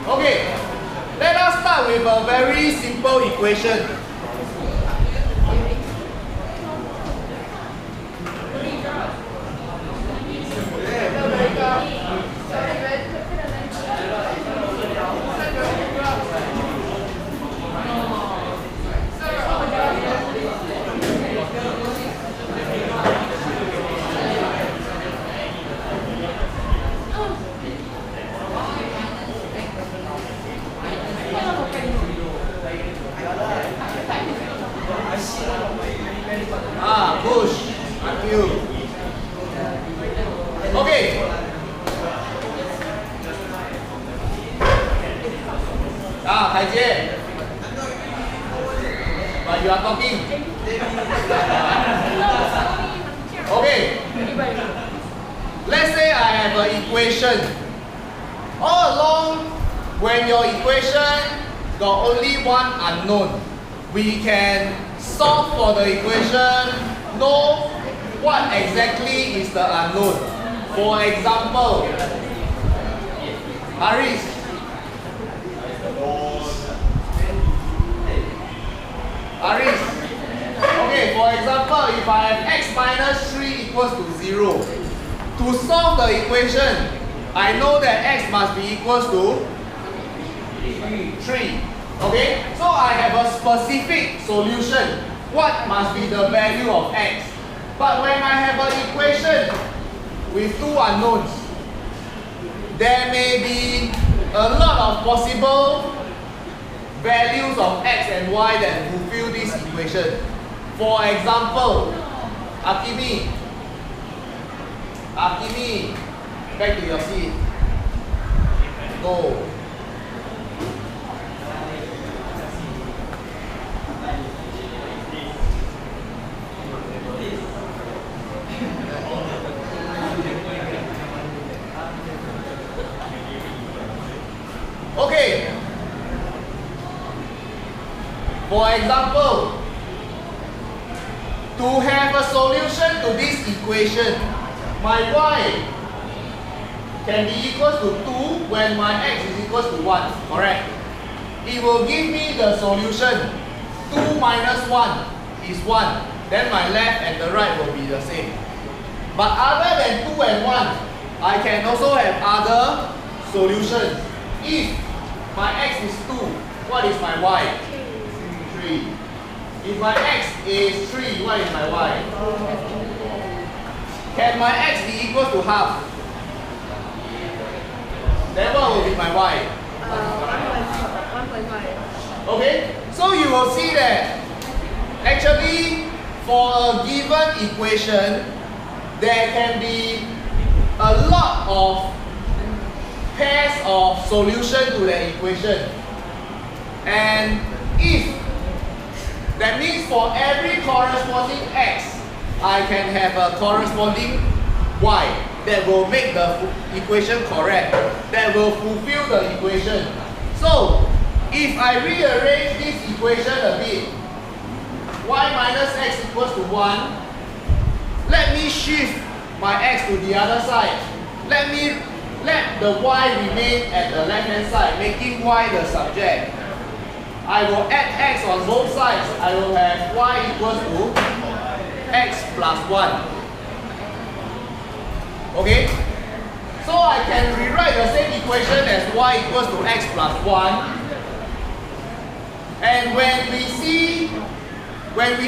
Okay, let us start with a very simple equation. Push until. Okay. Hai Jie. But you are talking. Okay. Let's say I have an equation. All along, when your equation got only one unknown, we can solve for the equation, know what exactly is the unknown. For example, Haris. Okay, for example, if I have x minus 3 equals to 0, to solve the equation, I know that x must be equals to 3. Okay, so I have a specific solution. What must be the value of x? But when I have an equation with two unknowns, there may be a lot of possible values of x and y that fulfill this equation. For example, Akimi, back to your seat. Go. Okay. For example, to have a solution to this equation, my y can be equals to 2 when my x is equals to 1, correct? It will give me the solution. 2 minus 1 is 1. Then my left and the right will be the same. But other than 2 and 1, I can also have other solutions. If my x is 2, what is my y? 3. If my x is 3, what is my y? Can my x be equal to half? Then what will be my y? 1.5. Okay, so you will see that actually for a given equation, there can be a lot of pairs of solution to the equation. And if that means for every corresponding x, I can have a corresponding y that will make the equation correct, that will fulfill the equation. So if I rearrange this equation a bit, y minus x equals to 1, let me shift my x to the other side. Let the y remain at the left hand side, making y the subject. I will add x on both sides. I will have y equals to x plus 1. Okay? So I can rewrite the same equation as y equals to x plus 1. And when we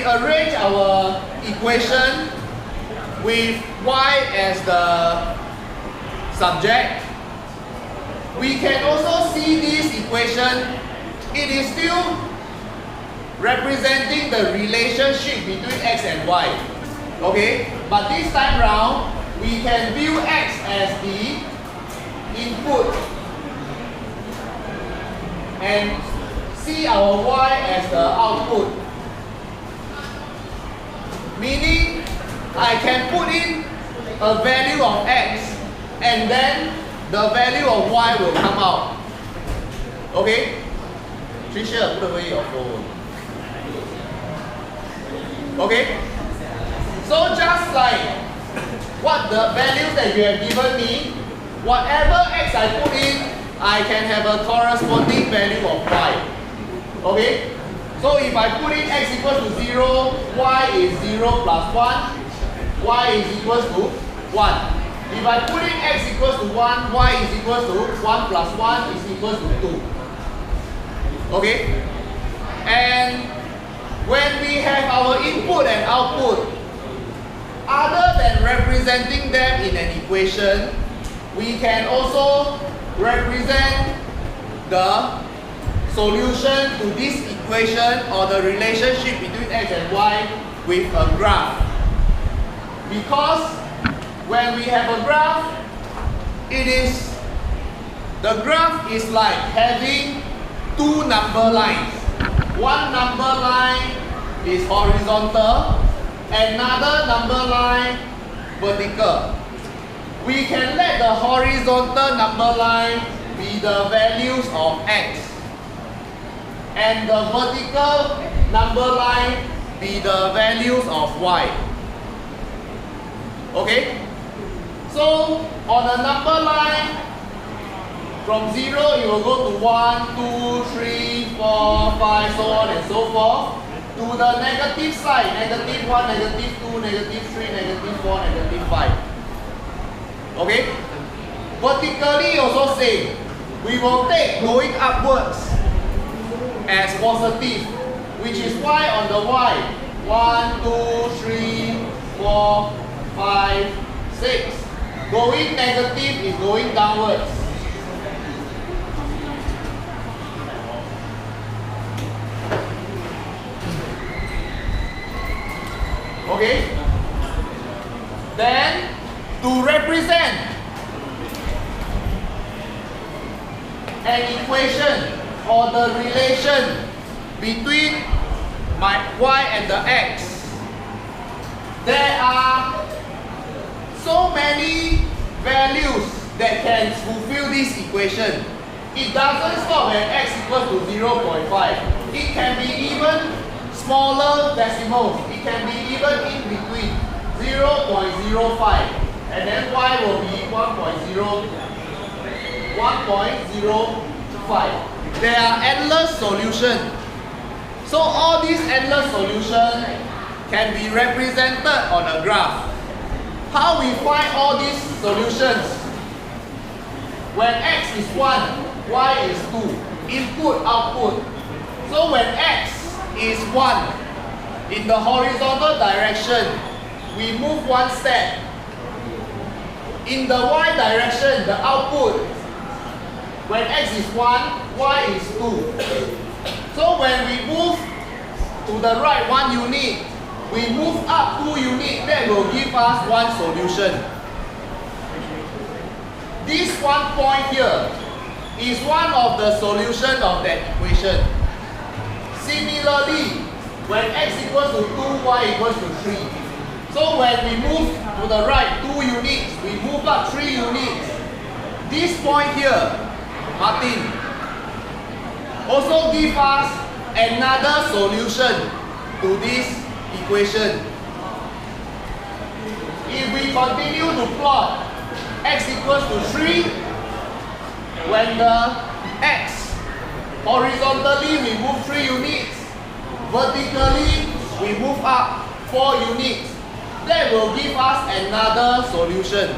arrange our equation with y as the subject, we can also see this equation. It is still representing the relationship between x and y. Okay? But this time round, we can view x as the input and see our y as the output. Meaning, I can put in a value of x and then the value of y will come out. Okay? Tricia, put away your phone. Okay? So just like what the values that you have given me, whatever x I put in, I can have a corresponding value of y. Okay? So if I put in x equals to 0, y is 0 plus 1, y is equals to 1. If I put in x equals to 1, y is equals to 1 plus 1 is equals to 2. Okay? And when we have our input and output, other than representing them in an equation, we can also represent the solution to this equation or the relationship between x and y with a graph. Because when we have a graph, the graph is like having two number lines. One number line is horizontal, another number line vertical. We can let the horizontal number line be the values of x, and the vertical number line be the values of y. Okay? So on a number line, from 0 you will go to 1, 2, 3, 4, 5, so on and so forth. To the negative side, negative 1, negative 2, negative 3, negative 4, negative 5. Okay? Vertically also same. We will take going upwards as positive, which is why on the y, 1, 2, 3, 4, 5, 6. Going negative is going downwards. Okay? Then, to represent an equation or the relation between my y and the x, there are so many values that can fulfill this equation. It doesn't stop at x equals to 0.5. It can be even smaller decimals. It can be even in between 0.05, and then y will be 1.05. There are endless solutions. So all these endless solutions can be represented on a graph. How we find all these solutions? When x is 1, y is 2. Input, output. So when x is 1 in the horizontal direction, we move one step. In the y direction, the output, when x is 1, y is 2. So when we move to the right 1 unit, we move up 2 units, that will give us one solution. This one point here is one of the solutions of that equation. Similarly, when x equals to 2, y equals to 3. So when we move to the right 2 units, we move up 3 units. This point here, Martin, also give us another solution to this equation. If we continue to plot x equals to 3, when the x horizontally we move 3 units, vertically we move up 4 units, that will give us another solution.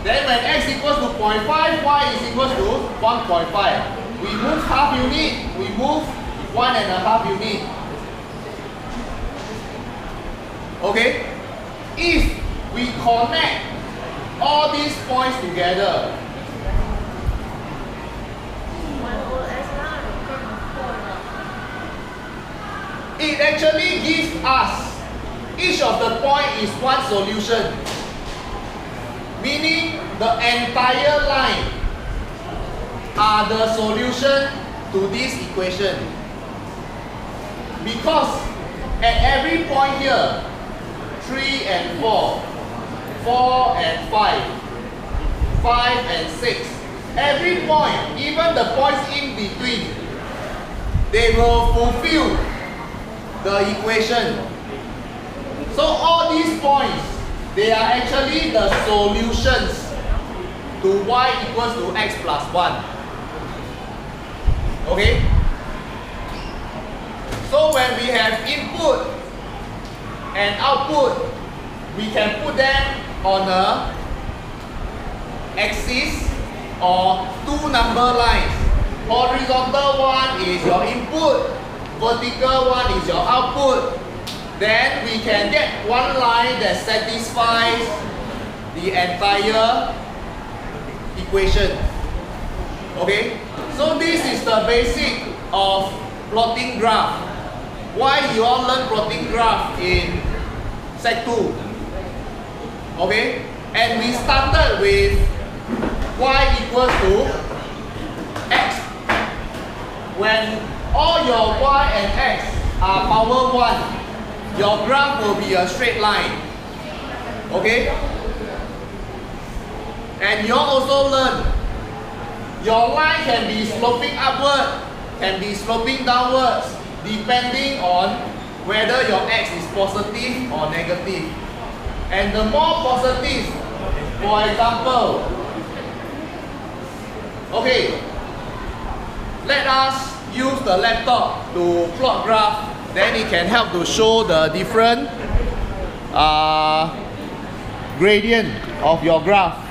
Then when x equals to 0.5, y is equals to 1.5. We move half unit, we move 1.5 unit. Okay? If we connect all these points together, it actually gives us, each of the point is one solution. Meaning the entire line are the solution to this equation. Because at every point here, 3 and 4, 4 and 5, 5, and 6. Every point, even the points in between, they will fulfill the equation. So all these points, they are actually the solutions to y equals to x plus 1. Okay? So when we have input and output, we can put them on a axis or two number lines. Horizontal one is your input, vertical one is your output. Then we can get one line that satisfies the entire equation. Okay? So this is the basic of plotting graph. Why you all learn plotting graph in Sec 2? Okay? And we started with y equals to x. When all your y and x are power 1, your graph will be a straight line. Okay? And you also learn your line can be sloping upward, can be sloping downwards, depending on whether your x is positive or negative. And the more positive, for example, okay, let us use the laptop to plot graph, then it can help to show the different gradient of your graph.